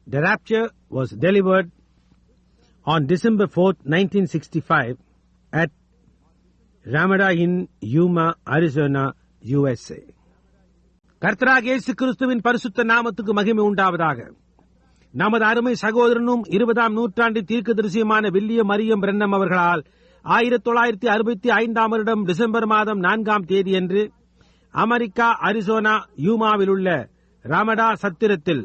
The rapture was delivered on December 4th, 1965 at Ramada in Yuma, Arizona, USA. கர்த்தராகிய இயேசு கிறிஸ்துவின் பரிசுத்த நாமத்துக்கு மகிமை உண்டாவதாக. நமது அருமை சகோதரனும் 20ஆம் நூற்றாண்டு தீர்க்கதரிசியுமான வில்லியம் மரியம் பிரென்னம் அவர்களால் 1965ஆம் வருடம் டிசம்பர் மாதம் 4ஆம் தேதியன்று அமெரிக்கா அரிசோனா யூமாவில் உள்ள ராமடா சத்திரத்தில்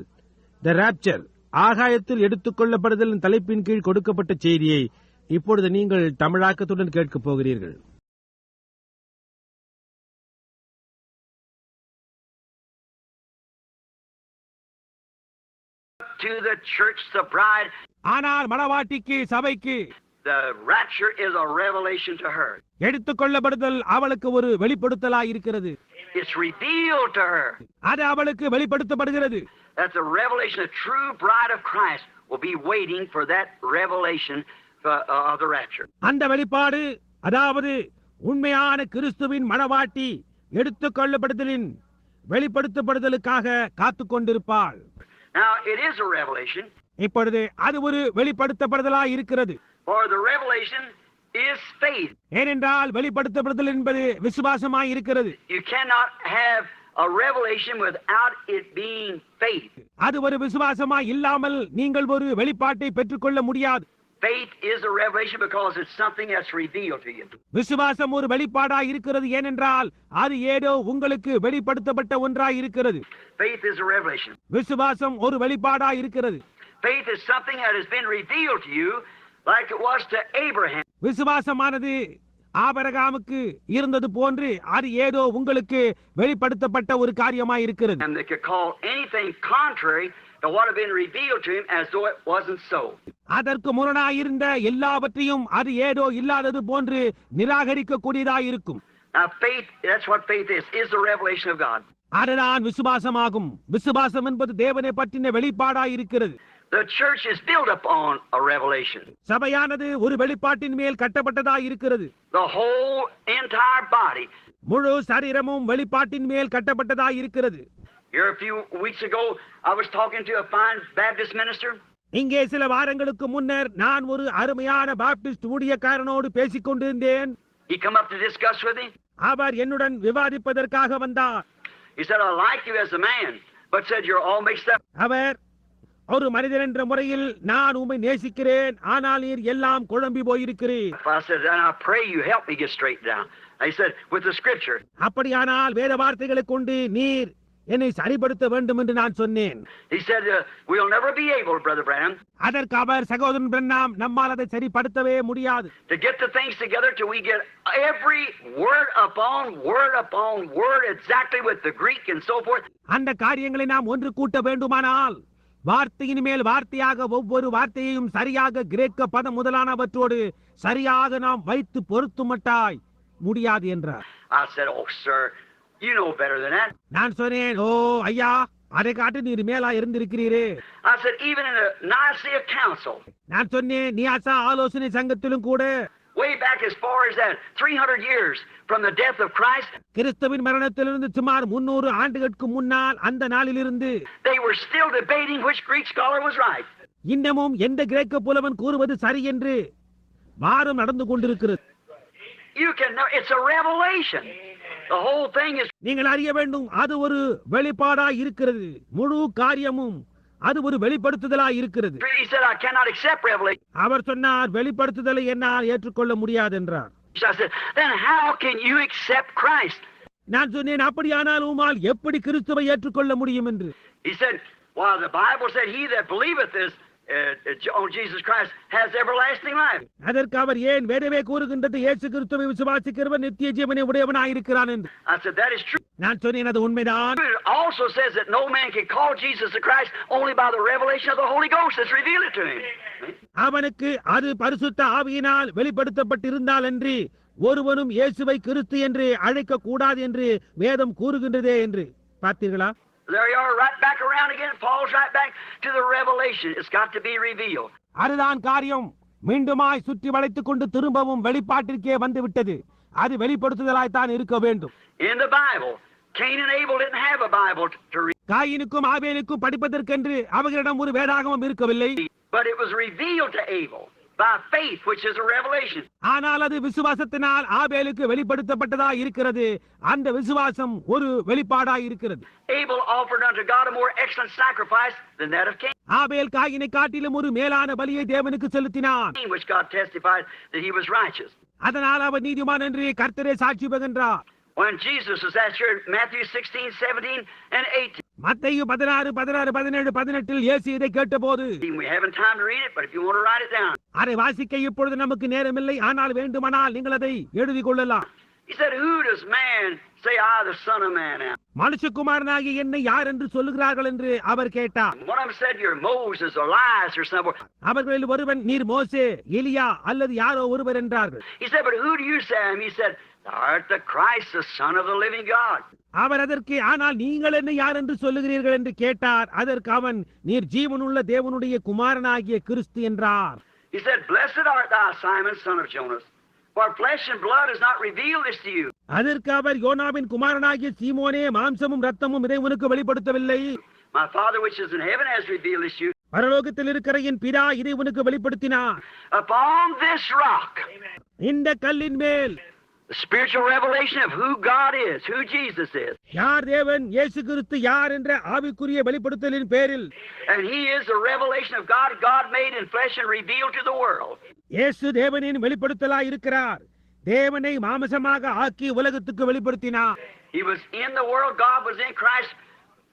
த ராப்சர் ஆகாயத்தில் எடுத்துக் கொள்ளப்படுதலின் தலைப்பின் கீழ் கொடுக்கப்பட்ட செய்தியை இப்பொழுது நீங்கள் தமிழாக்கத்துடன் கேட்கப் போகிறீர்கள். To the church, the bride, ஆனால் மணவாட்டிக்கு சபைக்கு the rapture is a revelation to her. எடுத்துக் கொள்ளப்படுதல் அவளுக்கு ஒரு வெளிப்படுத்தலாய் இருக்கிறது. It's revealed to her. அது அவளுக்கு வெளிப்படுத்தப்படுகிறது. That's a revelation. A true bride of Christ will be waiting for that revelation of the rapture. அந்த வெளிப்பாடு, அதாவது உண்மையான கிறிஸ்துவின் மணவாட்டி எடுத்துக் கொள்ளப்படுதலின் வெளிப்படுத்தப்படுதலுக்காக காத்துக் கொண்டிருப்பாள். Now, it is a revelation. இப்பொழுது அது ஒரு வெளிப்படுத்தப்படுதலாய் இருக்கிறது. For the revelation is faith. ஏனென்றால் வெளிப்படுத்தப்படுதல் என்பது விசுவாசமாய் இருக்கிறது. You cannot have a revelation without it being faith. அது ஒரு விசுவாசமாய் இல்லாமல் நீங்கள் ஒரு வெளிப்பாட்டை பெற்றுக்கொள்ள முடியாது. Faith is a revelation because it's something that's revealed to you. விசுவாசம் ஒரு வெளிப்பாடாய் இருக்கிறது, ஏனென்றால் அது ஏதோ உங்களுக்கு வெளிப்படுத்தப்பட்ட ஒன்றாய் இருக்கிறது. Faith is a revelation. விசுவாசம் ஒரு வெளிப்பாடாய் இருக்கிறது. Faith is something that has been revealed to you like it was to Abraham. விசுவாசமானது ஆபிரகாமுக்கு இருந்தது போன்று அது ஏதோ உங்களுக்கு வெளிப்படுத்தப்பட்ட ஒரு காரியமாய் இருக்கிறது. And they could call anything contrary to what had been revealed to him as though it wasn't so. அதற்கு முரணாயிருந்த எல்லாவற்றையும் அது ஏதோ இல்லாதது போன்று நிராகரிக்க கூடியதாய் இருக்கும். Now faith, that's what faith is the revelation of God. அதுதான் விசுவாசமாகும். விசுவாசம் என்பது தேவனை பற்றின வெளிப்பாடாய் இருக்கிறது. The church is built upon a revelation. சபையானது ஒரு வெளிப்பாட்டின் மேல் கட்டப்பட்டதாய் இருக்கிறது. The whole entire body. முழு சரீரமும் வெளிப்பாட்டின் மேல் கட்டப்பட்டதாய் இருக்கிறது. Here a few weeks ago, I was talking to a fine Baptist minister. இங்கே சில வாரங்களுக்கு முன்னர் நான் ஒரு அருமையான பாப்டிஸ்ட் ஊழியக்காரனோடு பேசிக் கொண்டிருந்தேன். He come up to discuss with me. அவர் என்னுடன் விவாதிப்பதற்காக வந்தார். He said, I like you as a man, but said you're all mixed up. அவர் ஒரு மனிதன் என்ற முறையில் நான் உம்மை நேசிக்கிறேன், ஆனால் நீர் எல்லாம் குழம்பி போயிருக்கிறீர். I said, and I pray you help me get straight down. He said, with the scripture. அப்படியானால் வேத வார்த்தைகளை கொண்டு நீர் என்னை சரிப்படுத்த வேண்டும் என்று நான் சொன்னேன். He said, we'll never be able, Brother Branham, அதற்கு அவர், சகோதரன் பிரண்ணாம், நம்மால் அதை சரிப்படுத்தவே முடியாது. to get the things together till we get every word upon word exactly with the Greek and so forth. அந்த காரியங்களை நாம் ஒன்று கூட்ட வேண்டுமானால் வார்த்தையின் மேல் வார்த்தையாக ஒவ்வொரு வார்த்தையையும் சரியாக கிரேக்க பதம் முதலானவற்றோடு சரியாக நாம் வைத்து பொருத்துமட்டாய் முடியாது என்றார். I said, oh sir, you know better than that. நான் சொன்னேன், ஓ ஐயா, அதை காட்டு நீர் மேலா இருந்திருக்கிறீரே. I said, even in the Nicaea Council, நான் சொன்னேன், நியாசா ஆலோசனை சங்கத்திலும் கூட way back as far as that 300 years from the death of Christ, கிறிஸ்துவின் மரணத்திலிருந்து சுமார் 300 ஆண்டுகளுக்கு முன்னால் அந்த நாளிலிருந்து they were still debating which Greek scholar was right. இன்னமும் எந்த கிரேக்க புலவன் கூறுவது சரி என்று வாரம் நடந்து கொண்டிருக்கிறது. You can know it's a revelation. The whole thing is. நீங்கள் அறிய வேண்டும், அது ஒரு வெளிப்பாடாய் இருக்கிறது. முழு காரியமும் அது ஒரு வெளிப்படுத்துதலாய் இருக்கிறது. He said, I cannot accept revelation. அவர் சொன்னார், வெளிப்படுத்துதலை என்னால் ஏற்றுக்கொள்ள முடியாது என்றார். I said, then how can you accept Christ? நான் சொன்னேன், அப்படியானால் உம்மால் எப்படி கிறிஸ்துவை ஏற்றுக்கொள்ள முடியும் என்று. He said, well, the Bible said, he that believeth this on Jesus Christ has everlasting life. அதற்கு அவர், ஏன் வேதமே கூறுகின்றது இயேசு கிறிஸ்துவை விசுவாசிக்கிறவன் நித்திய ஜீவனை உடையவனாய் இருக்கிறான் என்று. I said, that is true. நான் சொன்னேன், அது உண்மைதான். It also says that no man can call Jesus the Christ only by the revelation of the Holy Ghost that's revealed it to him. அவனுக்கு அது பரிசுத்த ஆவியினால் வெளிப்படுத்தப்பட்டிருந்தால் அன்றி ஒருவனும் இயேசுவை கிறிஸ்து என்று அழைக்க கூடாது என்று வேதம் கூறுகின்றதே என்று பார்த்தீர்களா? There you are, right back around again. Paul's right back to the revelation. It's got to be revealed. அதுதான் காரியம். மீண்டுமாய் சுற்றி வளைத்துக் கொண்டு திரும்பவும் வெளிப்பாட்டிற்கே வந்து விட்டது. அது வெளிப்படுத்துதலாய்த்தான் இருக்க வேண்டும். In the Bible, Cain and Abel didn't have a Bible to read, காயினுக்கும் ஆபேலுக்கும் படிப்பதற்கென்று அவர்களிடம் ஒரு வேதாகமம் இருக்கவில்லை. but it was revealed to Abel by faith, which is a revelation. ஆனால் அது விசுவாசத்தினால் ஆபேலுக்கு வெளிப்படுத்தப்பட்டதா இருக்கிறது. அந்த விசுவாசம் ஒரு வெளிப்பாடா இருக்கிறது. Abel offered unto God a more excellent sacrifice than that of Cain, ஆபேல் காயினை காட்டிலும் ஒரு மேலான பலியை தேவனுக்கு செலுத்தினான். which God testified that he was righteous. அதனால் அவர் நீதிமான் என்று கர்த்தரே சாட்சி பகன்றார். When Jesus was at here, Matthew 16, 17, and 18. மத்தேயு 16, 16, 17, 18 இயேசு இதை கேட்டபோது, We haven't time to read it, but if you want to write it down. அதை வாசிக்க இப்பொழுது நமக்கு நேரமில்லை. ஆனால் வேண்டுமானால் நீங்கள் அதை எழுதி கொள்ளலாம். He said, who does man say I, the Son of Man, am? மனுஷகுமாரனாகிய என்னை யார் என்று சொல்லுகிறார்கள் என்று அவர் கேட்டார். One of them said, you're Moses or Elias or someone. அவர்களில் ஒருவன் நீர் மோசே, எலியா அல்லது யாரோ ஒருவர் என்றார்கள். He said, but who do you say I am? He said, thou art the Christ, the Son of the living God. அவர் அதற்கு, ஆனால் நீங்கள் என்ன யார் என்று சொல்லுகிறீர்கள் என்று கேட்டார். அதற்கு அவன், நீர் ஜீவனுள்ள தேவனுடைய குமாரனாகிய கிறிஸ்து என்றார். He said, blessed art thou, Simon, son of Jonas, for flesh and blood has not revealed this to you. அதற்கு அவர், யோனாவின் குமாரனாகிய சீமோனே, மாம்சமும் இரத்தமும் இதை உனக்கு வெளிப்படுத்தவில்லை. My Father which is in heaven has revealed this to you. பரலோகத்தில் இருக்கிற என் பிதா இதை உனக்கு வெளிப்படுத்தினார். Upon this rock, இந்த கல்லின் மேல், the spiritual revelation of who God is, who Jesus is. யார் தேவன், இயேசு கிறிஸ்து யார் என்ற ஆவிக்குரிய வெளிப்படுத்தலின் பேரில், And he is the revelation of God, God made in flesh and revealed to the world. இயேசு தேவனின் வெளிப்படுத்தலாய் இருக்கிறார். தேவனை மாம்சமாக ஆக்கி உலகத்துக்கு வெளிப்படுத்தினார். He was in the world, God was in Christ,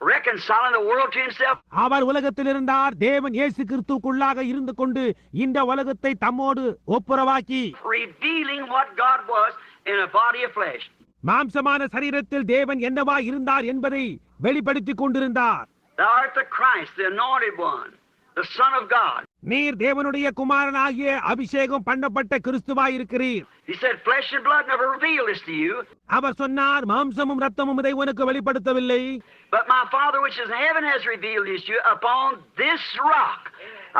reconciling the world to himself. அவர் உலகத்தில் இருந்தார். தேவன் இயேசு கிறிஸ்துவுக்குள்ளாக இருந்து கொண்டு இந்த உலகத்தை தம்மோடு ஒப்புரவாக்கி, Revealing what God was in a body of flesh. மாம்சமான சரீரத்தில் தேவன் என்னவா இருந்தார் என்பதை வெளிப்படுத்திக் கொண்டிருந்தார். Thou art the Christ, the anointed one, the Son of God. நீர் தேவனுடைய குமாரனாகிய அபிஷேகம் பண்ணப்பட்ட கிறிஸ்துவாய் இருக்கிறீர். He said, flesh and blood never revealed this to you, அவர் சொன்னார், மாம்சமும் இரத்தமும் இதை உனக்கு வெளிப்படுத்தவில்லை. but my Father which is in heaven has revealed this to you. Upon this rock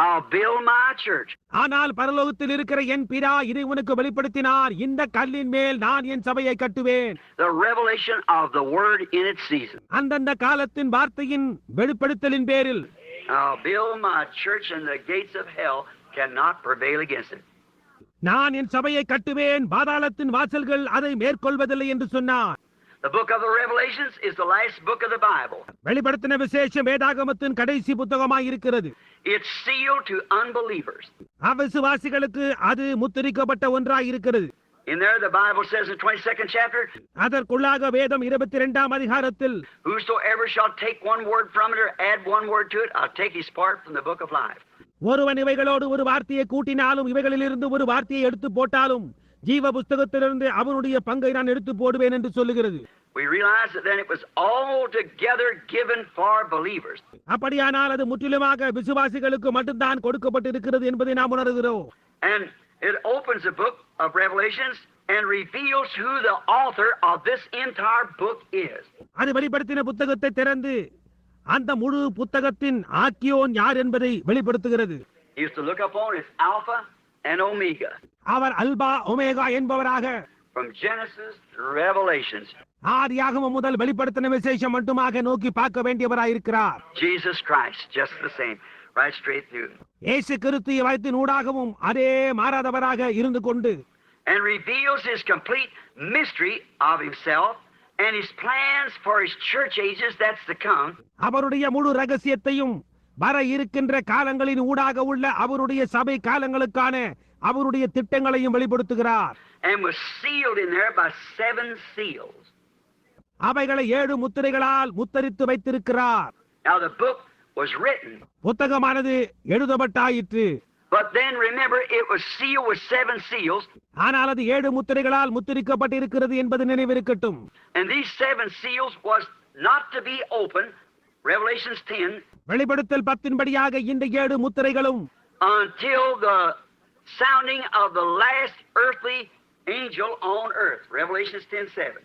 I'll build my church. ஆனால் பரலோகத்தில் இருக்கிற என் பிதா இதை உனக்கு வெளிப்படுத்தினார். இந்த கல்லின் மேல் நான் என் சபையை கட்டுவேன். The revelation of the word in its season. அந்தந்த காலத்தின் வார்த்தையின் வெளிப்படுத்தலின் பேரில், I'll build my church and the gates of hell cannot prevail against it. நான் என் சபையை கட்டுவேன், பாதாளத்தின் வாசல்கள் அதை மேற்கொள்வதில்லை என்று சொன்னார். The book of the Revelations is the last book of the Bible. வெளிப்படுத்தின விசேஷம் வேதாகமத்தின் கடைசி புத்தகமாய் இருக்கிறது. It's sealed to unbelievers. அவிசுவாசிகளுக்கு அது முத்திரிக்கப்பட்ட ஒன்றாய் இருக்கிறது. In there the Bible says in 22nd chapter, அதற்குள்ளாக வேதம் 22ஆம் அதிகாரத்தில், whosoever shall take one word from it or add one word to it, I'll take his part from the book of life. ஒருவன் இவைகளோடு ஒரு வார்த்தையை கூட்டினாலும் இவைகளிலிருந்து ஒரு வார்த்தையை எடுத்து போட்டாலும் ஜீவ புஸ்தகத்திலிருந்து அவனுடைய பங்கை நான் எடுத்து போடுவேன் என்று சொல்லுகிறது. We realize that then it was altogether given for believers. அப்படியானால் அது முற்றிலுமாக விசுவாசிகளுக்கு மட்டும்தான் கொடுக்கப்பட்டிருக்கிறது என்பதை நாம் உணர்கிறோம். And it opens the book of Revelations and reveals who the author of this entire book is. அது வெளிப்படுத்தின புத்தகத்தை திறந்து அந்த முழு புத்தகத்தின் ஆக்கியோன் யார் என்பதை வெளிப்படுத்துகிறது. He used to look upon as Alpha and Omega. அவர் அல்பா ஒமேகா என்பவராக, From Genesis to Revelations. ஆதியாகமம் முதல் வெளிப்படுத்தின விசேஷம் மட்டுமாக நோக்கி பார்க்க வேண்டியவராயிருக்கிறார். Jesus Christ, just the same, right straight through. இயேசு கிறிஸ்து வயத்தின் ஊடாகவும் அதே மாறாதவராக இருந்து கொண்டு, And reveals his complete mystery of himself and his plans for his church ages that's to come. அவருடைய முழு ரகசியத்தையும் வர இருக்கின்ற காலங்களின் ஊடாக உள்ள அவருடைய சபை காலங்களுக்கான அவருடைய திட்டங்களையும் வெளிப்படுத்துகிறார். And was sealed in there by 7 seals. அவைகளை 7 முத்திரைகளால் முத்தரித்து வைத்திருக்கிறார். Now the book was written, புத்தகமானது எழுதப்பட்டாயிற்று. but then remember it was sealed with 7 seals. ஆனால் அது 7 முத்திரைகளால் முத்திரிக்கப்பட்டிருக்கிறது என்பது நினைவிருக்கட்டும். And these 7 seals was not to be opened, Revelations 10, வெளிப்படுத்தல் 10 இந்த 7 முத்திரைகளும் until the sounding of the last earthly angel on earth. Revelations 10:7.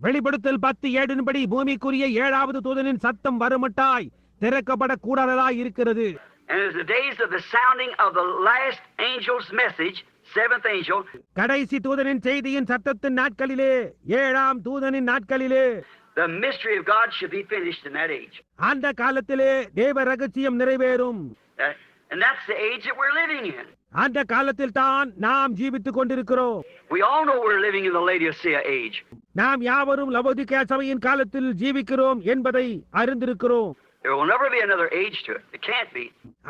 வெளிப்படுத்தல் 10:7 பூமிக்குரிய 7வது தூதனின் சத்தம் வருமட்டாய் திறக்கப்படக்கூடாததாய் இருக்கிறது. And as the days of the sounding of the last angel's message, 7th angel, கடைசி தூதனின் செய்தியின் சத்தத்தின் நாட்களிலே, 7ஆம் தூதனின் நாட்களிலே, The mystery of God should be finished in that age. அந்த காலத்திலே தேவ ரகசியம் நிறைவேறும். And that's the age that we're living in. அந்த காலத்தில் தான் நாம் ஜீவித்துக் கொண்டிருக்கிறோம். We all know we're living in the Laodicea age. நாம் யாவரும் லவோதிக்கேயா சபையின் காலத்தில் ஜீவிக்கிறோம் என்பதை அறிந்திருக்கிறோம். There will never be another age to it. It can't be.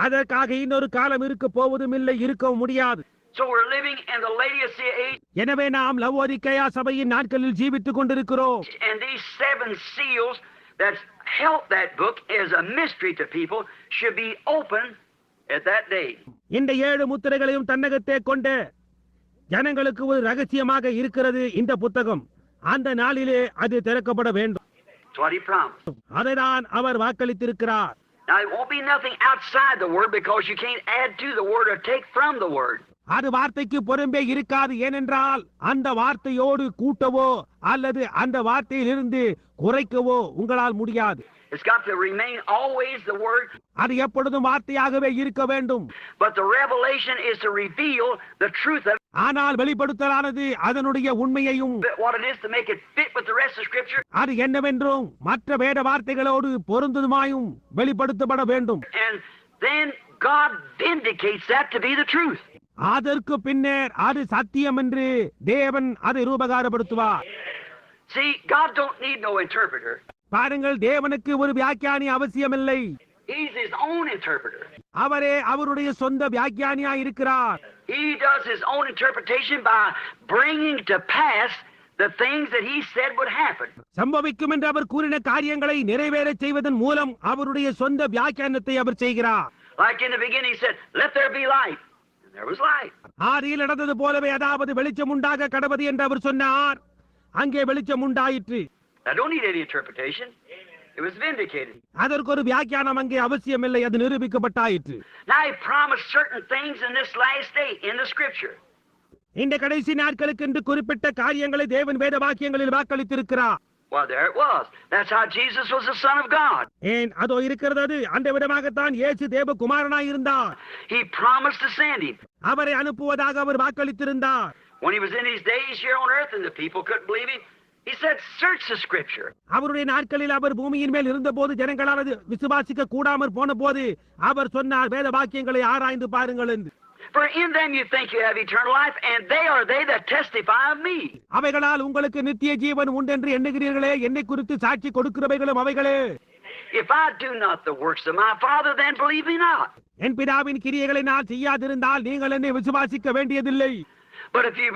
அதற்காக இன்னொரு காலம் இருக்க போவதும் இல்லை, இருக்கவும் முடியாது. So we're living in the Laodicea age. எனவே நாம் லவோதிக்கேயா சபையின் நாட்களில் ஜீவித்துக் கொண்டிருக்கிறோம். And these 7 seals that held that book as a mystery to people should be open at that day. இந்த 7 முத்திரைகளையும் தன்னகத்தே கொண்ட ஜனங்களுக்கு ஒரு ரகசியமாக இருக்கிறது இந்த புத்தகம். அந்த நாளிலே அது திறக்கப்பட வேண்டும். That's what he promised. அதைதான் அவர் வாக்களித்திருக்கிறார். Now it won't be nothing outside the word because you can't add to the word or take from the word. அது வார்த்தைக்கு புறம்பே இருக்காது. ஏனென்றால் அந்த வார்த்தையோடு கூட்டவோ அல்லது அந்த வார்த்தையிலிருந்து குறைக்கவோ உங்களால் முடியாது. It's got to remain always the word. அது எப்பொழுதும் வார்த்தையாகவே இருக்க வேண்டும். But the revelation is to reveal the truth of ஆனால் வெளிப்படுத்தலானது அதனுடைய உண்மையையும் what it is to make it fit with the rest of Scripture. அது என்னவென்றும் மற்ற வேத வார்த்தைகளோடு பொருந்துமாயும் வெளிப்படுத்தப்பட வேண்டும். And then God vindicates that to be the truth. அதற்கு பின்னர் அது சத்தியம் என்று தேவன் அதை ரூபகாரப்படுத்துவார். See, God don't need no interpreter. பாருங்கள், தேவனுக்கு ஒரு வியாக்கியானி அவசியமில்லை. He's his own interpreter. அவரே அவருடைய சொந்த வியாக்கியானியா இருக்கிறார். He does his own interpretation by bringing to pass the things that he said would happen. சம்பவிக்கும் என்று அவர் கூறின காரியங்களை நிறைவேறச் செய்வதன் மூலம் அவருடைய சொந்த வியாக்கியானத்தை அவர் செய்கிறார். Like in the beginning he said, "Let there be light." And there was light. ஆதியில் நடந்தது போலவே, அதாவது வெளிச்சம் உண்டாக கடவது என்று அவர் சொன்னார். அங்கே வெளிச்சம் உண்டாயிற்று. I don't need any interpretation. It was vindicated. அதற்கு ஒரு வியாக்கியானம் அங்கே அவசியமில்லை, அது நிரூபிக்கப்பட்டாயிற்று. Now he promised certain things in this last day in the Scripture. இந்த கடைசி நாட்களுக்கு என்று குறிப்பிட்ட காரியங்களை தேவன் வேத வாக்கியங்களில் வாக்களித்திருக்கிறார். Well, there it was. That's how Jesus was the Son of God. ஏன் அதோ இருக்கிறது, அது அந்த விதமாகத்தான் இயேசு தேவகுமாரனாய் இருந்தார். He promised to send him. அவரை அனுப்புவதாக அவர் வாக்களித்திருந்தார். When he was in his days here on earth and the people couldn't believe him, he said, "Search the Scripture." அவருடைய நாட்களில் அவர் பூமியின் மேல் இருந்தபோது ஜனங்களால் விசுவாசிக்க கூடாமற் போன போது அவர் சொன்னார், வேத வாக்கியங்களை ஆராய்ந்து பாருங்கள் என்று. For in them you think you have eternal life, and they that testify of me. அவைகளால் உங்களுக்கு நித்திய ஜீவன் உண்டென்று எண்ணுகிறீர்களே, என்னை குறித்து சாட்சி கொடுக்கிறவைகளும் அவைகளே. If I do not the works of my Father, then believe me not. என் பிதாவின் கிரியைகளை நான் செய்யாதிருந்தால் நீங்கள் என்னை விசுவாசிக்க வேண்டியதில்லை. But if you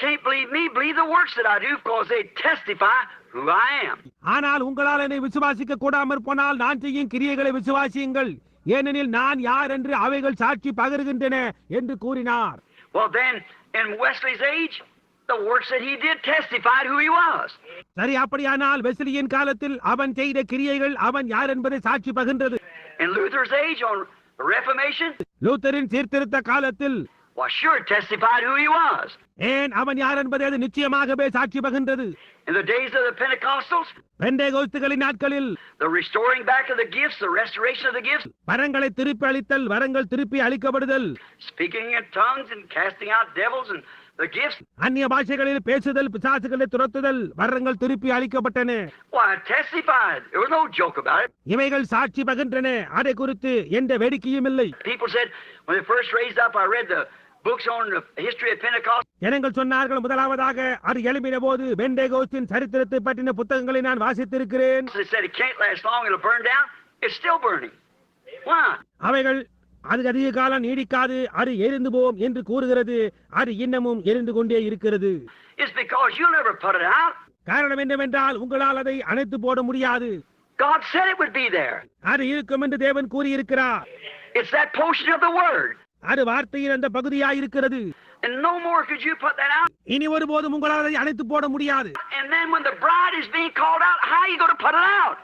can't believe me, believe the works that I do, because they testify who I am. ஆனால் உங்களால் என்னை விசுவாசிக்க கூடாமற் போனால் நான் செய்யும் கிரியைகளை விசுவாசியுங்கள், ஏனெனில் நான் யார் என்று அவைகள் சாட்சி பகருகின்றன என்று கூறினார். Well then, in Wesley's age, the works that he did testified who he was. சரி, அப்படியானால் வெஸ்லியின் காலத்தில் அவன் செய்த கிரியைகள் அவன் யார் என்பதை சாட்சி பகிர்ந்தது. In Luther's age, on the Reformation, லூத்தரின் சீர்திருத்த காலத்தில் well, sure testified who he was. ஏன் அவன் யார் என்பதை அது நிச்சயமாகவே சாட்சி பகிர்ந்தது. In the days of the Pentecostals, பெந்தேகோஸ்துகளின் நாட்களில் the restoring back of the gifts, the restoration of the gifts, வரங்களை திருப்பி அளித்தல், வரங்கள் திருப்பி அளிக்கப்படுதல், speaking in tongues and casting out devils and the gifts. அந்நிய பாஷைகளில் பேசுதல், பிசாசுகளை துரத்துதல், வரங்கள் திருப்பி அளிக்கப்பட்டன. Why, testified. There was no joke about it. இவைகள் சாட்சி பகிர்ந்தன, அதை குறித்து எந்த வேடிக்கையும் இல்லை. People said, when they first raised up, I read the books on the history of Pentecost. ஜனங்கள் சொன்னார்கள், முதலாவதாக அது எழும்பின போது பெந்தேகோஸ்தின் சரித்திரத்தை பற்றின புத்தகங்களை நான் வாசித்திருக்கிறேன். They said it can't last long, it'll burn down. It's still burning. Why? அவைகள் அது அதிக காலம் நீடிக்காது, அது எரிந்து போம் என்று கூறுகிறது. அது இன்னமும் எரிந்து கொண்டே இருக்கிறது. It's because you'll never put it out. காரணம் என்னவென்றால் உங்களால் அதை அணைத்து போட முடியாது. God said it would be there. அது இருக்கும் என்று தேவன் கூறியிருக்கிறார். It's that portion of the word. அது வார்த்தையின் அந்த பகுதியாய் இருக்கிறது. And no more could you put that out. இனி ஒருபோதும் உங்களால் அதை அணைத்து போட முடியாது. And then when the bride is being called out, how are you going to put it out?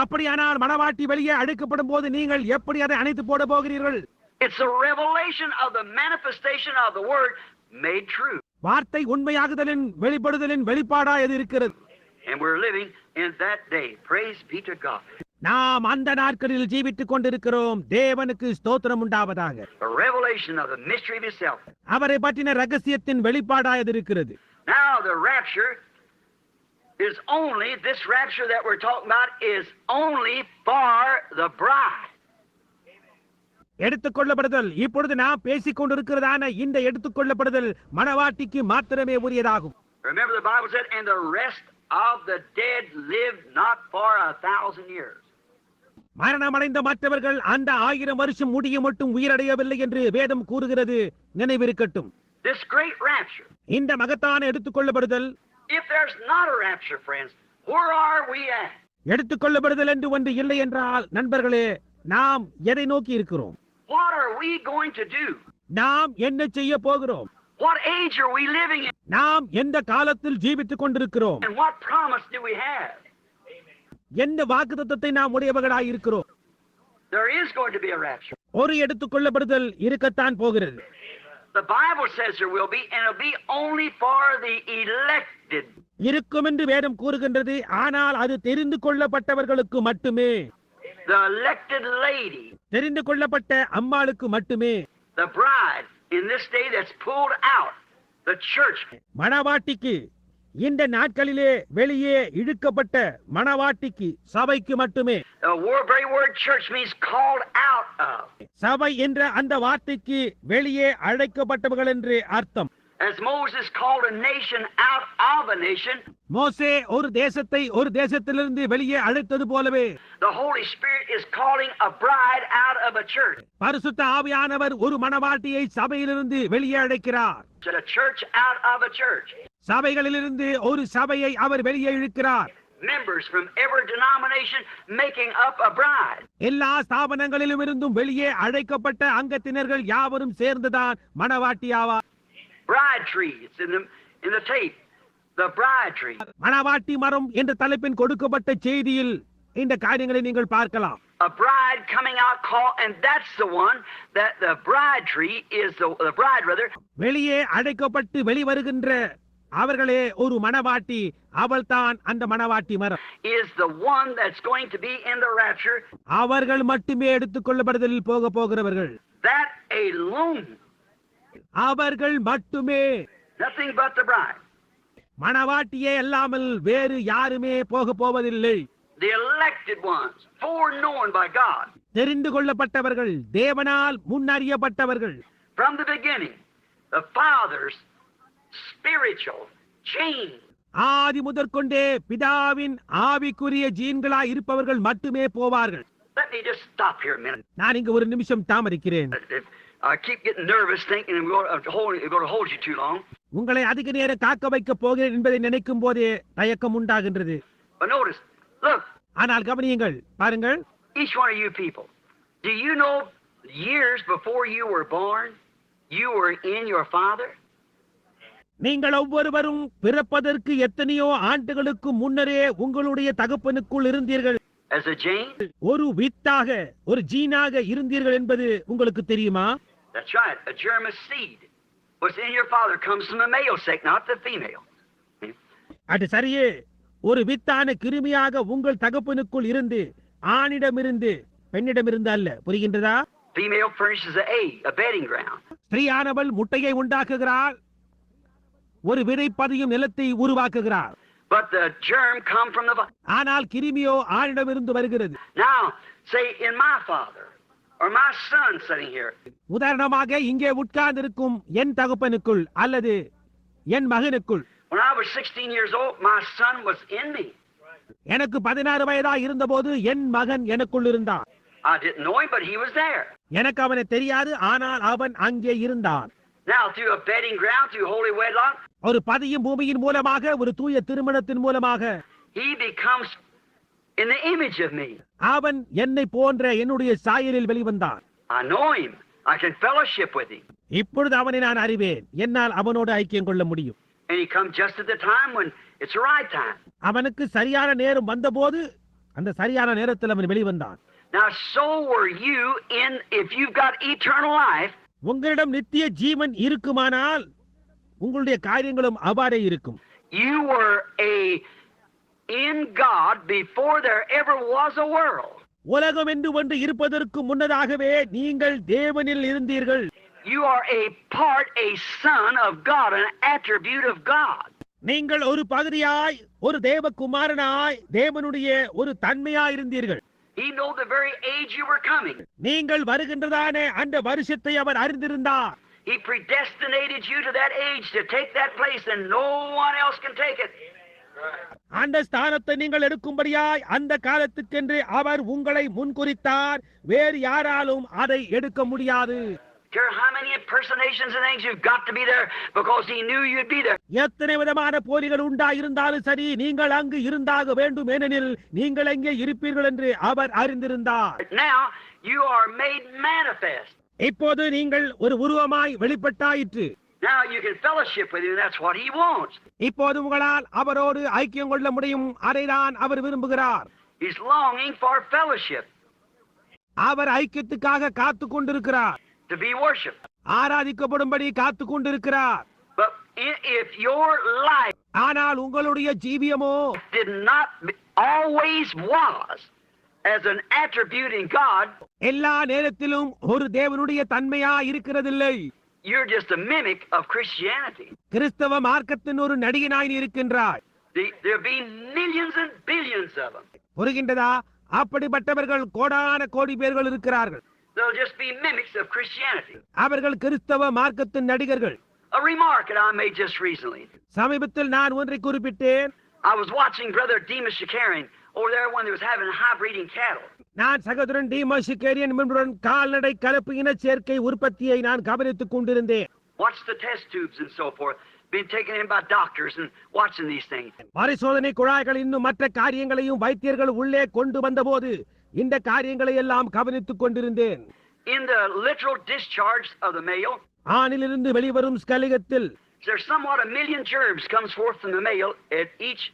அப்படியானால் மணவாட்டி வெளியே அழைக்கப்படும் போது நீங்கள் எப்படி அதை அணைத்து போட போகிறீர்கள்? It's a revelation of the manifestation of the word made true. வார்த்தை உண்மையாகுதலின் வெளிப்படுதலின் வெளிப்பாடாய் அது இருக்கிறது. And we're living in that day. Praise be to God. நாம் அந்த நாட்களில் ஜீவித்துக் கொண்டிருக்கிறோம். தேவனுக்கு ஸ்தோத்திரம் உண்டாவதாக. The revelation of the mystery of himself. அவரை பற்றின ரகசியத்தின் வெளிப்பாடாய் அது இருக்கிறது. Now the rapture is only, this rapture that we're talking about is only for the bride. எடுத்துக்கொள்ளப்படுதல் இப்பொழுது நாம் பேசிக் கொண்டிருக்கிறதான இந்த எடுத்துக்கொள்ளப்படுதல் மணவாட்டிக்கு மாத்திரமே உரியதாகும். Remember the Bible said, and the rest of the dead lived not for 1,000 years. மரணமடைந்த மற்றவர்கள் அந்த 1000 வருஷம் முடிய மட்டும் உயிரடையவில்லை என்று வேதம் கூறுகிறது. நினைவிருக்கட்டும். This great rapture. இந்த மகத்தான எடுத்துக்கொள்ளப்படுதல். If there's not a rapture, friends, where are we at? எடுத்துக்கொள்ளப்படுதல் என்று ஒன்று இல்லை என்றால் நண்பர்களே, நாம் எதை நோக்கி இருக்கிறோம்? What are we going to do? நாம் என்ன செய்ய போகிறோம்? What age are we living in? நாம் எந்த காலத்தில் ஜீவித்துக் கொண்டிருக்கிறோம்? And what promise do we have? எந்த வாக்குத்தத்தத்தை நாம் உடையவர்களாய் இருக்கிறோம்? There is going to be a rapture. ஒரு எடுத்துக்கொள்ளப்படுதல் இருக்கத்தான் போகிறது. The Bible says there will be, and it'll be only for the elected. இருக்கும் என்று வேதம் கூறுகின்றது. ஆனால் அது தெரிந்து கொள்ளப்பட்டவர்களுக்கு மட்டுமே. The elected lady. தெரிந்து கொள்ளப்பட்ட அம்மாளுக்கு மட்டுமே. The bride in this day that's pulled out. The church. மணவாட்டிக்கு இந்த நாட்களிலே வெளியே இழுக்கப்பட்ட மணவாட்டிக்கு சபைக்கு மட்டுமே. The very word church means called out of. சபை என்ற அந்த வார்த்தைக்கு வெளியே அழைக்கப்பட்டவர்கள் என்று அர்த்தம். As Moses called a nation out of a nation, மோசே ஒரு தேசத்தை ஒரு தேசத்திலிருந்து வெளியே அழைத்தது போலவே the Holy Spirit is calling a bride out of a church. பரிசுத்த ஆவியானவர் ஒரு மணவாட்டியை சபையிலிருந்து வெளியே அழைக்கிறார். A church out of a church. சபைகளிலிருந்து ஒரு சபையை அவர் வெளியே இழுக்கிறார். Members from every denomination making up a bride. எல்லா ஸ்தாபனங்களிலும் இருந்தும் வெளியே அழைக்கப்பட்ட அங்கத்தினர்கள் யாவரும் சேர்ந்துதான் மணவாட்டி ஆவார். Bride tree, it's in the tape. The bride tree. மணவாட்டி மரம் என்ற தலைப்பின் கொடுக்கப்பட்ட செய்தியில் இந்த காரியங்களை நீங்கள் பார்க்கலாம். A bride coming out call, and that's the one that the bride tree is the bride rather. வெளியே அழைக்கப்பட்டு வெளிவருகின்ற அவர்களே ஒரு மணவாட்டி, அவள்தான் அந்த மணவாட்டி மரம். Is the one that's going to be in the rapture. அவர்கள் மட்டுமே எடுத்துக்கொள்ளப்படுதலில் போக போகிறவர்கள். That alone. அவர்கள் மட்டுமே. Nothing but the bride. மணவாட்டியே அல்லாமல் வேறு யாருமே போக போவதில்லை. The elected ones, foreknown by God. தெரிந்து கொள்ளப்பட்டவர்கள், தேவனால் முன்னறியப்பட்டவர்கள். From the beginning, the Father's spiritual chain. ஆதி முதற்கொண்டே பிதாவின் ஆவிக்குரிய ஜீன்களாய் இருப்பவர்கள் மட்டுமே போவார்கள். Let me just stop here a minute. நான் இங்கு ஒரு நிமிஷம் தாமதிக்கிறேன். I keep getting nervous thinking I'm going to hold you too long. உங்களை அதிக நேரம் காக்க வைக்க போகிறேன் என்பதை நினைக்கும் போதே தயக்கம் உண்டாகின்றது. But notice, look. ஆனால் கவனியுங்கள், பாருங்கள். Each one of you people, do you know years before you were born, you were in your father? நீங்கள் ஒவ்வொருவரும் பிறப்பதற்கு எத்தனையோ ஆண்டுகளுக்கு முன்னரே உங்களுடைய தகப்பனுக்குள் இருந்தீர்கள். As a gene? ஒரு வித்தாக, ஒரு ஜீனாக இருந்தீர்கள் என்பது உங்களுக்கு தெரியுமா? That's right. A germ of seed. What's in your father comes from the male sex, not the female. அது சரியே. ஒரு வித்தான கிருமியாக உங்கள் தகப்பனுக்குள் இருந்து ஆணிடமிருந்து பெண்ணிடமிருந்து அல்ல. புரிகின்றதா? Female furnishes an egg, a bedding ground. ஸ்திரீயானவள் முட்டையை உண்டாக்குகிறாள், ஒரு விதை பதியும் நிலத்தை உருவாக்குகிறாள். But the germ come from the. ஆனால் கிருமியோ ஆணிடமிருந்து வருகிறது. Now, say in my father or my son sitting here. உதாரணமாக இங்கே உட்கார்ந்திருக்கும் என் தகப்பனுக்குள் அல்லது என் மகனுக்குள். When I was 16 years old, my son was in me. எனக்கு 16 வயதாக இருந்தபோது என் மகன் எனக்குள் இருந்தான். I didn't know him, but he was there. எனக்கு அவனை தெரியாது, ஆனால் அவன் அங்கே இருந்தான். Now, through a bedding ground, through holy wedlock, ஒரு பதியும் பூமியின் மூலமாக, ஒரு தூய திருமணத்தின் மூலமாக, he becomes in the image of me. அவன் என்னை போன்ற என்னுடைய சாயலில் வெளிவந்தான். I know him. I can fellowship with him. இப்பொழுது அவனை நான் அறிவேன். என்னால் அவனோடு ஐக்கியம் கொள்ள முடியும். And he comes just at the time when it's the right time. அவனுக்கு சரியான நேரம் வந்தபோது அந்த சரியான நேரத்தில் அவன் வெளிவந்தான். Now, so were you in, if you've got eternal life. உங்களிடம் நித்திய ஜீவன் இருக்குமானால் உங்களுடைய காரியங்களும் அவ்வாறே இருக்கும். You were in God before there ever was a world. உலகம் என்று ஒன்று இருப்பதற்கு முன்னதாகவே நீங்கள் தேவனில் இருந்தீர்கள். You are a son of God, an attribute of God. நீங்கள் ஒரு பகுதியாய், ஒரு தேவகுமாரனாய், தேவனுடைய ஒரு தன்மையாய் இருந்தீர்கள். He knew the very age you were coming. நீங்கள் வருகின்றதான அந்த வருஷத்தை அவர் அறிந்திருந்தார். He predestinated you to that age to take that place, and no one else can take it. அந்த ஸ்தானத்தை நீங்கள் எடுக்கும்படியாய் அந்த காலத்துக்கென்று அவர் உங்களை முன்குறித்தார். வேறு யாராலும் அதை எடுக்க முடியாது. Care how many impersonations and things you've got to be there because he knew you'd be there. எத்தனை விதமான போலிகள் உண்டாயிருந்தாலும் சரி, நீங்கள் அங்கு இருந்தாக வேண்டும், ஏனெனில் நீங்கள் எங்கே இருப்பீர்கள் என்று அவர் அறிந்திருந்தார். Now you are made manifest. இப்போது நீங்கள் ஒரு உருவமாய் வெளிப்பட்டாயிற்று. Now you can fellowship with him. That's what he wants. இப்போது உங்களால் அவரோடு ஐக்கியம் கொள்ள முடியும். அதைதான் அவர் விரும்புகிறார். He's longing for fellowship. அவர் ஐக்கியத்துக்காக காத்துக் கொண்டிருக்கிறார். To be worshipped. ஆராதிக்கப்படும்படி காத்துக் கொண்டிருக்கிறார். But if your life ஆனால் உங்களுடைய ஜீவியமோ did not always was as an attribute in God, எல்லா நேரத்திலும் ஒரு தேவனுடைய தன்மையா இருக்கிறதில்லை. you're just a mimic of Christianity. கிறிஸ்தவ மார்க்கத்தின் ஒரு நடிகனாய் இருக்கின்றாய். There'll be millions and billions of them. புரிகின்றதா? அப்படிப்பட்டவர்கள் கோடான கோடி பேர்கள் இருக்கிறார்கள். They'll just be mimics of Christianity. அவர்கள் கிறிஸ்தவ மார்க்கத்தின் நடிகர்கள். A remark that I made just recently. சமீபத்தில் நான் ஒன்றை குறிப்பிட்டேன். I was watching Brother Demas Shakarian over there when they was having high-breeding cattle. நான் சகோதரன் டீமஸ் ஷிகேரியன் என்பவருடன் கால்நடை கலப்பு இனச் சேர்க்கை உற்பத்தியை நான் கவனித்துக் கொண்டிருந்தேன். Watch the test tubes and so forth. Been taken in by doctors and watching these things. பரிசோதனை குழாய்கள் இன்னும் மற்ற காரியங்களையும் வைத்தியர்கள் உள்ளே கொண்டு வந்தபோது இந்த காரியங்களை எல்லாம் கவனித்துக் கொண்டிருந்தேன். In the literal discharge of the male, ஆணிலிருந்து வெளிவரும் ஸ்கலிகத்தில் there's somewhat 1 million germs comes forth from the male at each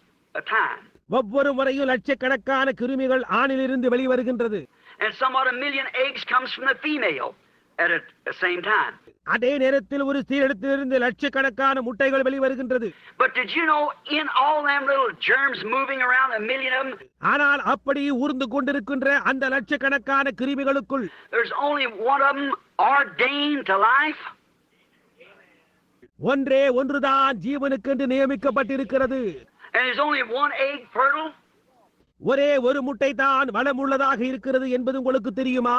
time. ஒவ்வொரு முறையும் லட்சக்கணக்கான கிருமிகள் ஆணிலிருந்து வெளிவருகின்றது. And somewhat 1 million eggs comes from the female at the same time. அதே நேரத்தில் ஒரு ஸ்திரீயிடத்திலிருந்து லட்சக்கணக்கான முட்டைகள் வெளிவருகின்றது. But did you know in all them little germs moving around, 1 million of them, ஆனால் அப்படி ஊர்ந்து கொண்டிருக்கின்ற அந்த லட்சக்கணக்கான கிருமிகளுக்குள் there's only one of them ordained to life? ஒன்றே ஒன்றுதான் ஜீவனுக்கென்று நியமிக்கப்பட்டிருக்கிறது. And there's only one egg fertile? ஒரே ஒரு முட்டை தான் வளமுள்ளதாக இருக்கிறது என்பது உங்களுக்கு தெரியுமா?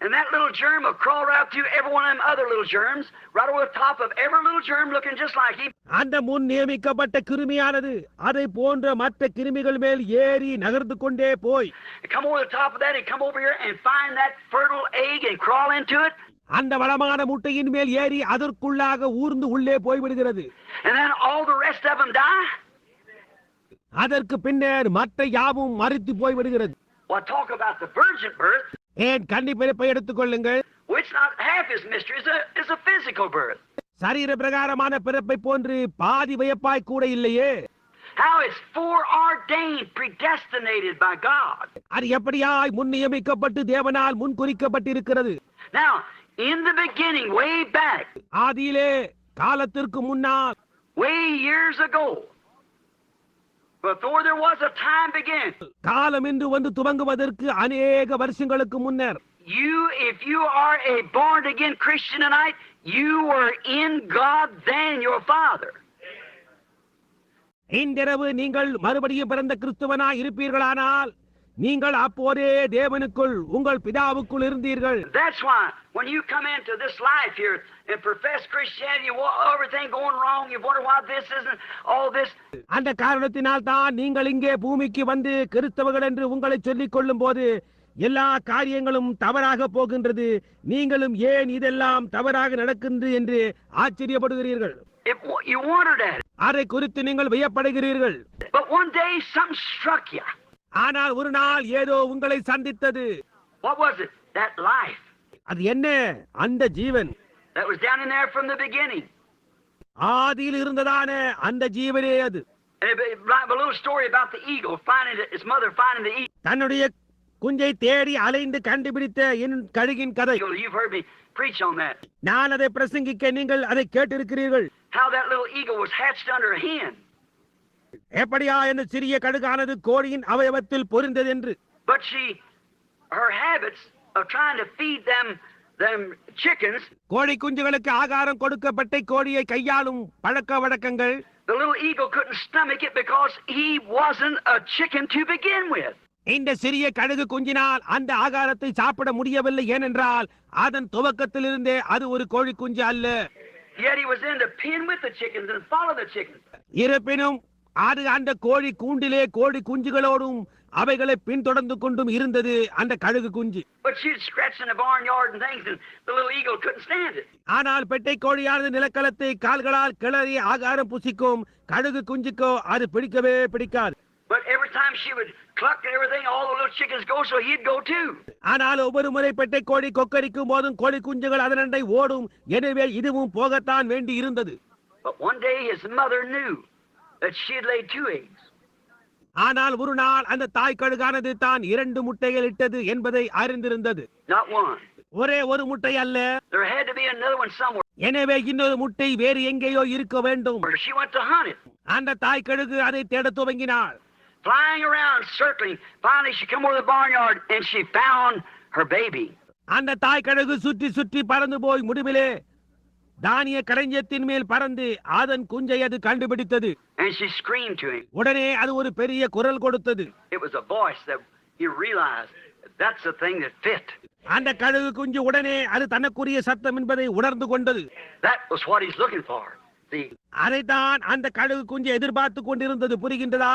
And that little germ will crawl right through every one of them other little germs, right over the top of every little germ looking just like him. அந்த முன் நியமிக்கப்பட்ட கிருமியானது அதை போன்ற மற்ற கிருமிகள் மேல் ஏறி நகர்ந்து கொண்டே போய் Come over the top of that and come over here and find that fertile egg and crawl into it. அந்த வளமான முட்டையின் மேல் ஏறி அதற்குள்ளாக ஊர்ந்து உள்ளே போய்விடுகிறது. And then all the rest of them die. அதற்கு பின்னர் மற்ற யாவும் மரித்து போய்விடுகிறது. Well, talk about the virgin birth, ஏன் கன்னி பிறப்பை எடுத்துக் கொள்ளுங்கள். which not half is mystery, is a physical birth. சரீர பிரகாரமான பிறப்பை போன்று பாதி வியப்பாய் கூட இல்லையே. How it's foreordained, predestinated by God. அது எப்படியாய் முன் நியமிக்கப்பட்டு தேவனால் முன்குறிக்கப்பட்டிருக்கிறது. Now, in the beginning, way back, ஆதியிலே காலத்திற்கு முன்னால், way years ago, before there was a time began, காலம் என்று வந்து துவங்குவதற்கு அநேக வருஷங்களுக்கு முன்னர், if you are a born again Christian tonight, you were in God then your Father. இன்றிரவு நீங்கள் மறுபடியும் பிறந்த கிறிஸ்துவனாய் இருப்பீர்களானால் நீங்கள் அப்போதே தேவனுக்குள் உங்கள் பிதாவுக்குள் இருந்தீர்கள். That's why when you come into this life here and profess Christianity, everything going wrong, you wonder why this isn't all this. அந்த காரணத்தினால் தான் நீங்கள் இங்கே பூமிக்கு வந்து கிறிஸ்தவர்கள் என்று உங்களை சொல்லிக் கொள்ளும் போது எல்லா காரியங்களும் தவறாக போகின்றது. நீங்களும் ஏன் இதெல்லாம் தவறாக நடக்கின்றது என்று ஆச்சரியப்படுகிறீர்கள். You wondered at it. அதை குறித்து நீங்கள் வியப்படுகிறீர்கள். But one day something struck you. ஆனால் ஒரு நாள் ஏதோ உங்களை சந்தித்தது. What was it? That life. அது என்ன? அந்த ஜீவன். That was down in there from the beginning. ஆதியில் இருந்ததான அந்த ஜீவனே அது. And a little story about the eagle finding its mother finding the eagle. தன்னுடைய குஞ்சை தேடி அலைந்து கண்டுபிடித்த என் கழுகின் கதை. You've heard me preach on that. நான் அதை பிரசங்கிக்க நீங்கள் அதை கேட்டிருக்கிறீர்கள். How that little eagle was hatched under a hen. எப்படியா இந்த சிறிய கழுகானது கோழியின் அவயவத்தில் பொரிந்தது என்று. But her habits of trying to feed them chickens. கோழி குஞ்சுகளுக்கு ஆகாரம் கொடுக்கப்பட்ட கோழியை கையாளும் பழக்க வழக்கங்கள். The little eagle couldn't stomach it because he wasn't a chicken to begin with. இந்த சிறிய கழுகு குஞ்சினால் அந்த ஆகாரத்தை சாப்பிட முடியவில்லை, ஏனென்றால் அதன் துவக்கத்திலிருந்தே அது ஒரு கோழி குஞ்சு அல்ல. Yet he was in the pen with the chickens and followed the chickens. இருப்பினும் அது அந்த கோழி கூண்டிலே கோழி குஞ்சுகளோடும் அவைகளை பின்தொடர்ந்து கொண்டும் இருந்தது அந்த கழுகு குஞ்சு. But she'd scratch in the barnyard and things, and the little eagle couldn't stand it. ஆனால் பெட்டை கோழியானது நிலக்கலத்தை கால்களால் கிளறி ஆகாரம் புசிக்கும், கழுகு குஞ்சுக்கோ அது பிடிக்கவே பிடிக்காது. But every time she would cluck and everything, all the little chickens go, so he'd go too. ஆனால் ஒவ்வொரு முறை பெட்டை கோழி கொக்கரிக்கும் போதும் கோழி குஞ்சுகள் அதனண்டை ஓடும், எனவே இதுவும் போகத்தான் வேண்டி இருந்தது. But one day his mother knew that she had laid 2 eggs. ஆனால் ஒரு நாள் அந்த தாய் கழுகானது தான் 2 முட்டைகள் இட்டது என்பதை அறிந்திருந்தது. Not one. ஒரே ஒரு முட்டை அல்ல, There had to be another one somewhere. எனவே இன்னொரு முட்டை வேறு எங்கேயோ இருக்க வேண்டும். She went to hunt it. அந்த தாய் கழுகு அதை தேட துவங்கினாள். Flying around, circling. Finally, she come over the barnyard and she found her baby. அந்த தாய் கழுகு சுற்றி சுற்றி பறந்து போய் முடிவிலே தானிய களஞ்சியத்தின் மேல் பறந்து அதன் குஞ்சை அது கண்டுபிடித்தது. And she screamed to him. உடனே அது ஒரு பெரிய குரல் கொடுத்தது. It was a voice that he realized that's the thing that fit. அந்த கழுகு குஞ்சு உடனே அது தனக்குரிய சத்தம் என்பதை உணர்ந்து கொண்டது. That was what he's looking for. See? அதைத்தான் அந்த கழுகு குஞ்சு எதிர்பார்த்து கொண்டிருந்தது. புரிகின்றதா?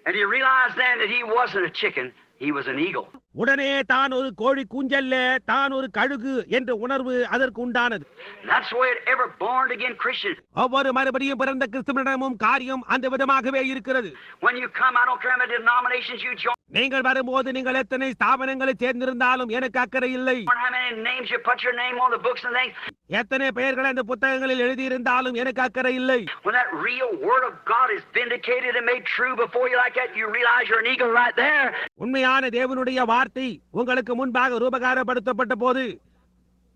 And he realized then that he wasn't a chicken, he was an eagle. உடனே தான் ஒரு கோழி குஞ்சல்ல, தான் ஒரு கழுகு என்ற உணர்வு அதற்கு உண்டானது. That's the way it ever born again Christian. ஒவ்வொரு மறுபடியும் பிறந்த கிறிஸ்துவனிடமும் காரியம் அந்த விதமாகவே இருக்கிறது. When you come, I don't care how many denominations you join. நீங்கள் வரும்போது நீங்கள் எத்தனை ஸ்தாபனங்களை சேர்ந்திருந்தாலும் எனக்கு அக்கறை இல்லை. How many names you put your name on the books and things. எத்தனை பெயர்கள் அந்த புத்தகங்களில் எழுதியிருந்தாலும் எனக்கு அக்கறை இல்லை. When that real word of God is vindicated and made true before you like that, you realize you're an eagle right there. உண்மையான தேவனுடைய வார்த்தை உங்களுக்கு முன்பாக ரூபகாரப்படுத்தப்பட்ட போது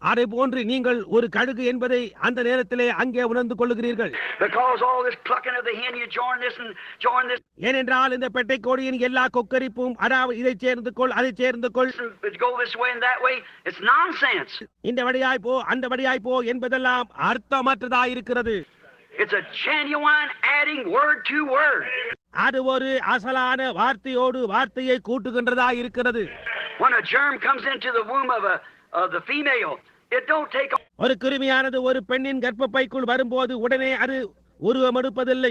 அதை போன்று நீங்கள் ஒரு கழுகு என்பதை அந்த நேரத்திலே அங்கே உணர்ந்து கொள்ளுகிறீர்கள். Because all this plucking of the hen, you join this and join this. ஏனென்றால் இந்த பெட்டை கோழியின் எல்லா கொக்கரிப்பும், அதாவது இதை சேர்ந்து கொள் அதை சேர்ந்து கொள், Go this way and that way, it's nonsense. இந்த வழியாய் போ அந்த வழியாய் போ என்பதெல்லாம் அர்த்தமற்றதாயிருக்கிறது. It's a genuine adding word to word. அது ஒரு அசலான வார்த்தையோடு வார்த்தையை கூட்டுகின்றதா இருக்கிறது. When a germ comes into the womb of the female, it don't take. ஒரு கிருமியானது ஒரு பெண்ணின் கர்ப்பப்பைக்குள் வரும்போது உடனே அது உருவமெடுப்பதில்லை.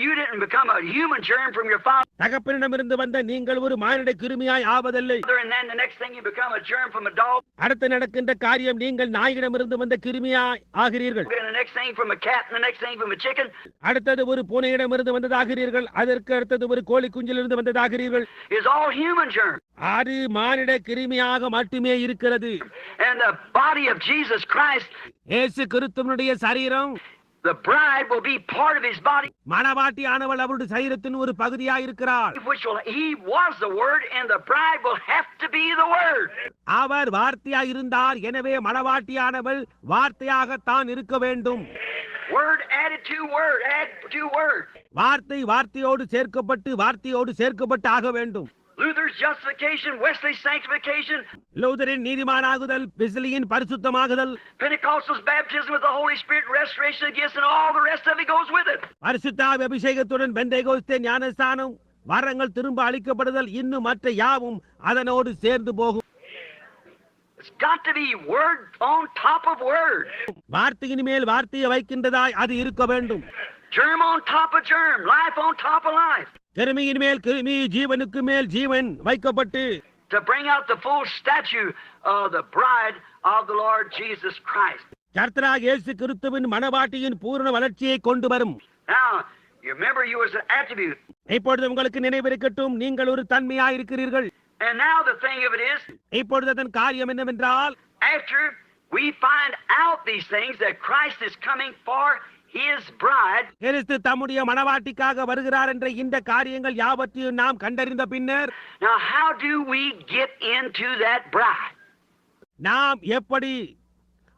You didn't become a human germ from your father. தகப்பனிடமிருந்து வந்த நீங்கள் ஒரு மானிட கிருமியாய் ஆவதில்லை. And then the next thing you become a germ from a dog. அடுத்து நடக்கின்ற காரியம் நீங்கள் நாயிடமிருந்து வந்த கிருமியாய் ஆகிறீர்கள். And the next thing from a cat, and the next thing from a chicken. அடுத்தது ஒரு பூனையிடமிருந்து வந்ததாகிறீர்கள். அதற்கு அடுத்தது ஒரு கோழி குஞ்சிலிருந்து வந்ததாகிறீர்கள். Is all human germ. அது மானிட கிருமியாக மட்டுமே இருக்கிறது. And the body of Jesus Christ, இயேசு கிறிஸ்துவினுடைய சரீரம், the bride will be part of his body. மணவாட்டியானவள் அவருடைய சரீரத்தின் ஒரு பகுதியாக இருக்கிறார். He was the word, and the bride will have to be the word. அவர் வார்த்தையாய் இருந்தார், எனவே மணவாட்டியானவள் வார்த்தையாகத்தான் இருக்க வேண்டும். Word added to word, add to word. வார்த்தை வார்த்தையோடு சேர்க்கப்பட்டு வார்த்தையோடு சேர்க்கப்பட்டு ஆக வேண்டும். Luther's justification, Wesley's sanctification, லூதரின் நீதிமானாகுதல், வெஸ்லியின் பரிசுத்தமாகுதல், Pentecostal's baptism with the Holy Spirit, restoration of gifts, and all the rest of it goes with it. பரிசுத்தாவி அபிஷேகத்துடன் பெந்தேகோஸ்தே ஞானஸ்தானம், வரங்கள் திரும்ப அளிக்கப்படுதல், இன்னும் மற்ற யாவும் அதனோடு சேர்ந்து போகும். It's got to be word on top of word. வார்த்தையின் மேல் வார்த்தையை வைக்கின்றதாய் அது இருக்க வேண்டும். Germ on top of germ, life on top of life. கிருமியின் மேல் கிருமி, ஜீவனுக்கு மேல் ஜீவன் வைக்கப்பட்டு, to bring out the full statue of the bride of the Lord Jesus Christ. கர்த்தராகிய இயேசு கிறிஸ்துவின் மணவாட்டியின் பூரண வளர்ச்சியை கொண்டு வரும். Now, you remember you was an attribute. இப்பொழுது உங்களுக்கு நினைவிருக்கட்டும், நீங்கள் ஒரு தன்மையாய் இருக்கிறீர்கள். And now the thing of it is, இப்பொழுது அதன் காரியம் என்னவென்றால், after we find out these things that Christ is coming for his bride, கிறிஸ்து தம்முடைய மணவாட்டிக்காக வருகிறார் என்ற இந்த காரியங்கள் யாவற்றையும் நாம் கண்டறிந்த பின்னர், now how do we get into that bride? நாம் எப்படி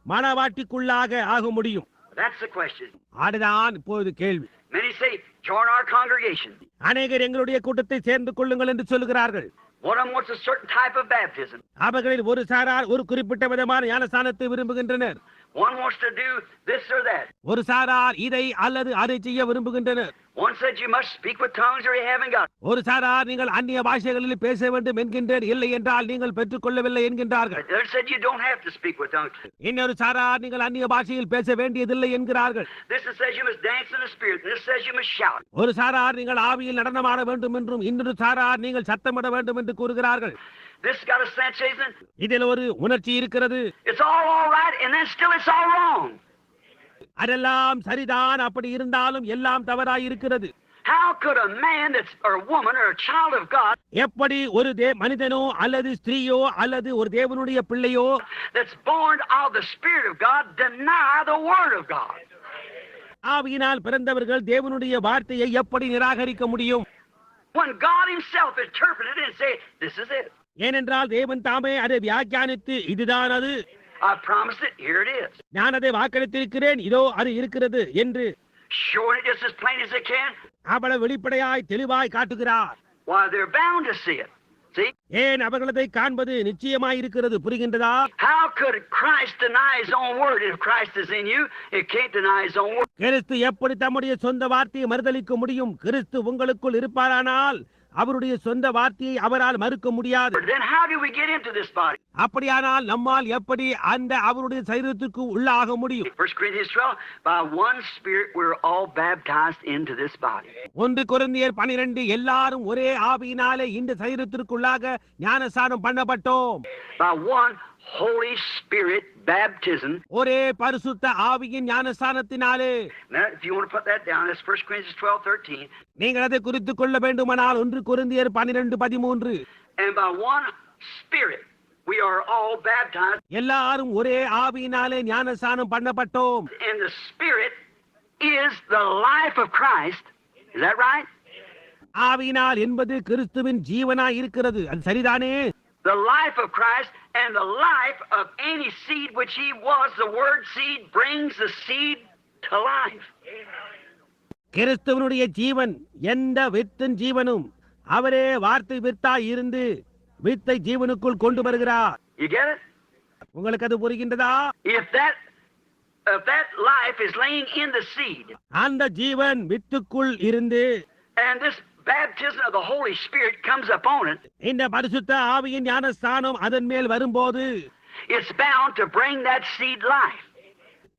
மணவாட்டிக்குள்ளாக ஆக முடியும்? That's the question. அதுதான் இப்போது கேள்வி. Many say, join our congregation. அநேகர் எங்களுடைய கூட்டத்தை சேர்ந்து கொள்ளுங்கள் என்று சொல்கிறார்கள். One of them wants a certain type of baptism. அவர்களில் ஒரு சாரார் ஒரு குறிப்பிட்ட விதமான ஞானஸ்தானத்தை விரும்புகின்றனர். One wants to do this or that. ஒரு சாரார் இதை அல்லது அதை செய்ய விரும்புகின்றனர். One said you must speak with tongues or you haven't got it. ஒரு சாரார் நீங்கள் அந்நிய பாஷைகளில் பேச வேண்டும் என்கின்றனர், இல்லை என்றால் நீங்கள் பெற்றுக்கொள்ளவில்லை என்கின்றார்கள். Others said you don't have to speak with tongues. இன்னொரு சாரார் நீங்கள் அந்நிய பாஷையில் பேச வேண்டியதில்லை என்கிறார்கள். This one says you must dance in the spirit. This says you must shout. ஒரு சாரார் நீங்கள் ஆவியில் நடனமாட வேண்டும் என்றும் இன்னொரு சாரார் நீங்கள் சத்தமிட வேண்டும் என்று கூறுகிறார்கள். This got a sensation. இதில் ஒரு உணர்ச்சி இருக்கிறது. It's all right, and then still it's all wrong. அதெல்லாம் சரிதான், அப்படி இருந்தாலும் எல்லாம் தவறாய் இருக்கிறது. How could a man that's or a woman or a child of God எப்படி ஒரு மனிதனோ அல்லது ஸ்திரீயோ அல்லது ஒரு தேவனுடைய பிள்ளையோ that's born of the Spirit of God deny the Word of God? ஆவியினால் பிறந்தவர்கள் தேவனுடைய வார்த்தையை எப்படி நிராகரிக்க முடியும்? When God Himself interpreted it and say, "This is it. ஏனென்றால் தேவன் தாமே அதை வியாக்கியானித்து இதுதான் அது, I promised it. Here it is." நான் அதை வாக்களித்திருக்கிறேன், இதோ அது இருக்கிறது என்று Showing it just as plain as they can. அவ்வளவு வெளிப்படையாய் தெளிவாய் காட்டுகிறார். Why, they're bound to see it. See? ஏன் அவர்கள் அதை காண்பது நிச்சயமாய் இருக்கிறது, புரிகின்றதா? How could Christ deny His own word? If Christ is in you, He can't deny His own word. கிறிஸ்து எப்படி தம்முடைய சொந்த வார்த்தையை மறுதலிக்க முடியும்? கிறிஸ்து உங்களுக்குள் இருப்பாரானால் அவருடைய சொந்த வார்த்தையை அவரால் மறுக்க முடியாது. Then how do we get into this body? அப்படியானால் நம்மால் எப்படி அந்த அவருடைய சரீரத்துக்கு உள்ளாக முடியும்? 1 Corinthians 12, by one Spirit we're all baptized into this body. 1 கொரிந்தியர் 12 எல்லாரும் ஒரே ஆவியினாலே இந்த சரீரத்திற்குள்ளாக ஞானஸ்நானம் பண்ணப்பட்டோம். By one Holy Spirit baptism. ஒரே பரிசுத்த ஆவியின் ஞானஸ்நானத்தினாலே. Now, if you want to put that down, that's 1 Corinthians 12:13. நீங்கள் அதை குறித்துக் கொள்ள வேண்டுமானால் 1 கொரிந்தியர் 12:13. And by one Spirit we are all baptized. எல்லாரும் ஒரே ஆவியினாலே ஞானஸ்நானம் பண்ணப்பட்டோம். And the Spirit is the life of Christ. Is that right? ஆவியினால் என்பது கிறிஸ்துவின் ஜீவனாய் இருக்கிறது, அது சரிதானே? The life of Christ and the life of any seed which He was, the word seed brings the seed to life. கிறிஸ்துவனுடைய ஜீவன், எந்த within ஜீவனும் அவரே வார்த்தை வித்தாய் இருந்து வித்தை ஜீவனுக்குள் கொண்டு வருகிறார். You get it? உங்களுக்கு அது புரிகின்றதா? If that life is laying in the seed, அந்த ஜீவன் வித்துக்குள் இருந்து and this baptism of the Holy Spirit comes upon it, இந்த பரிசுத்த ஆவியின் ஞானஸ்நானம் அதன் மேல் வரும்போது it's bound to bring that seed life.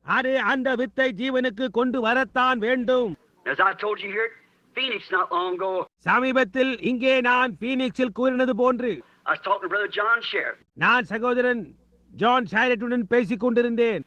அது அந்த வித்தை ஜீவனுக்கு கொண்டு வரத்தான் வேண்டும். As I told you here at Phoenix not long ago, சமீபத்தில் இங்கே நான் பீனிக்ஸில் கூறினது போன்று I was talking to Brother John Sheriff. நான் சகோதரன் ஜான் ஷைரட்டுடன் பேசிக் கொண்டிருந்தேன்.